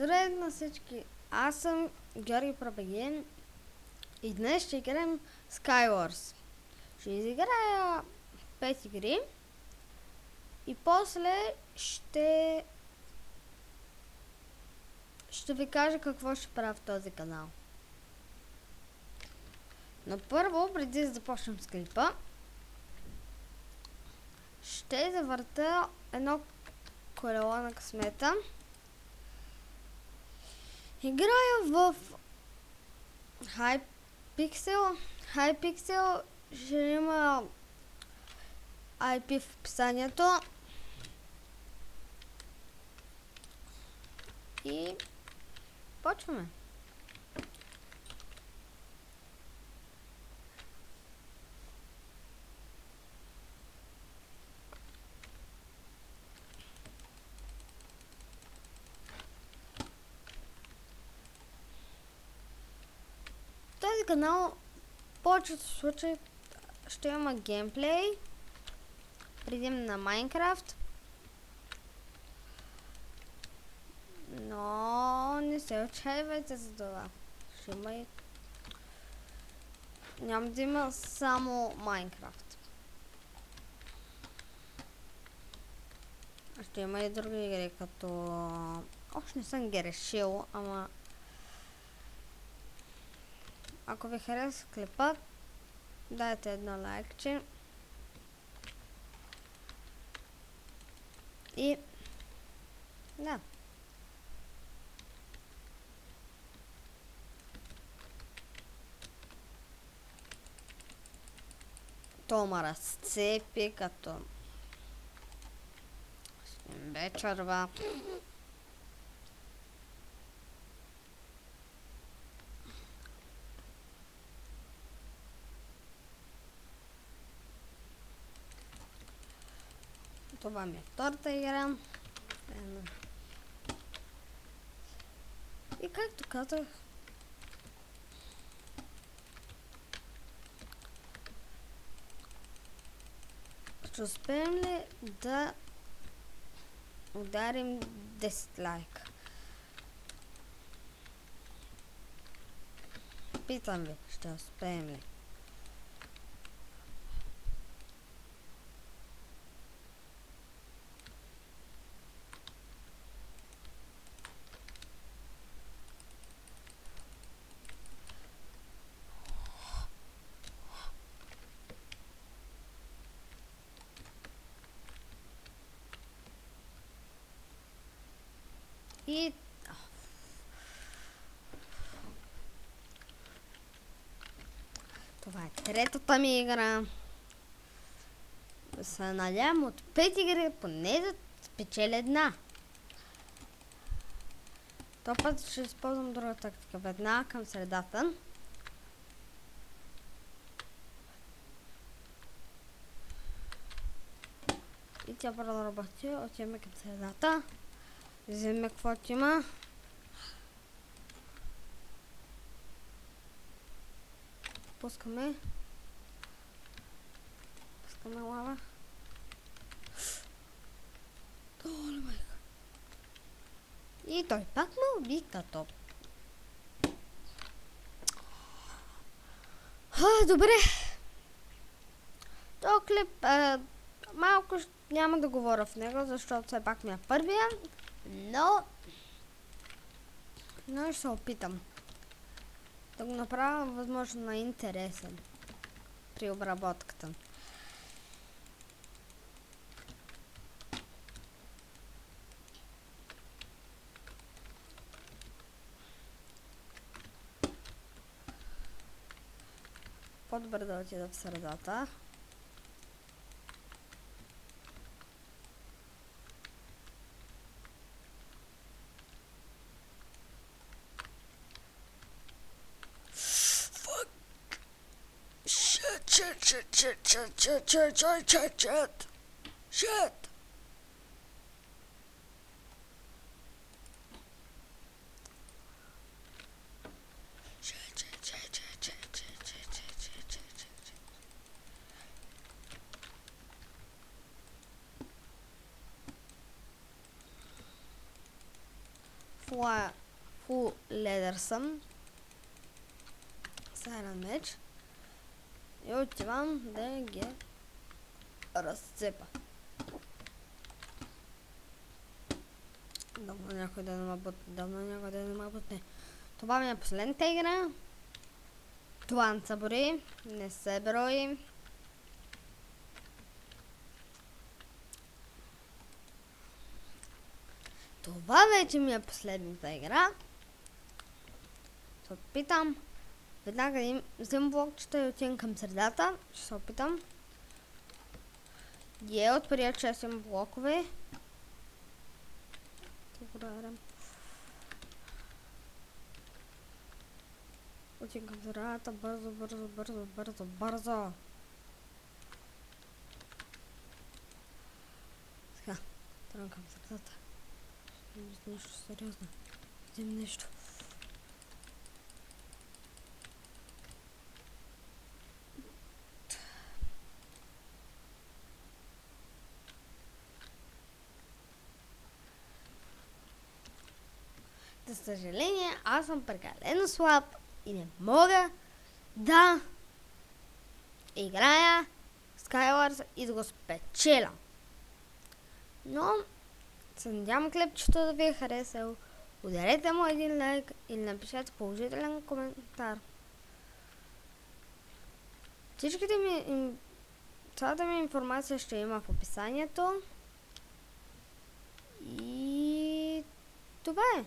Здравейте на всички! Аз съм Георги Прабеген и днес ще играем Skywars. Ще изиграя 5 игри и после ще ви кажа какво ще правя в този канал. Но първо, преди да започнем с клипа, ще завърта едно колело на късмета. Играя в Hypixel. Hypixel ще има IP в описанието. И почваме. В този канал в повечето случаи ще има геймплей, предимно на Майнкрафт, но не се отчаивайте за това. Ще има и... няма да има само Майнкрафт. Ще има и други игри, като... още не съм ги решил, ама... ако ви хареса клипа, дайте едно лайкче. И... да. То ма разцепи като... вечерва. Това ми е втората игра. И както казах, ще успеем ли да ударим 10 лайка? Питам ви, ще успеем ли? И... това е третата ми игра. Се надявам от 5 игри поне да спечеля една. То път ще използвам друга тактика. Веднага към средата. И тя проработи. Отиваме към средата. Вземем каквото има. Пускаме. Пускаме лава. Оле, майка. И той пак ме уби като. Добре. То клип малко няма да говоря в него, защото все пак ми е първия. Но ще се опитам да го направя възможно най-интересен при обработката. По-добре да отида в средата. Shit. фул ледър съм. Сайран меч. И отивам да ги разцепа. Давно някой да не ме бутне. Това ми е последната игра. Това не се брои. Не се брои. Това вече ми е последната игра. Се опитам. Веднага да взем блокчета и отивам към средата. Ще се опитам. Отприя 6 блокове. Отивам към средата. Бързо. Така. Тръгвам към средата. Нещо сериозно. Взем нещо. За съжаление, аз съм прекалено слаб и не мога да играя Skywars и да го спечеля. Но се надявам клипчето да ви е харесал. Ударете му един лайк или напишете положителен коментар. Цялата ми информация ще има в описанието. И това е.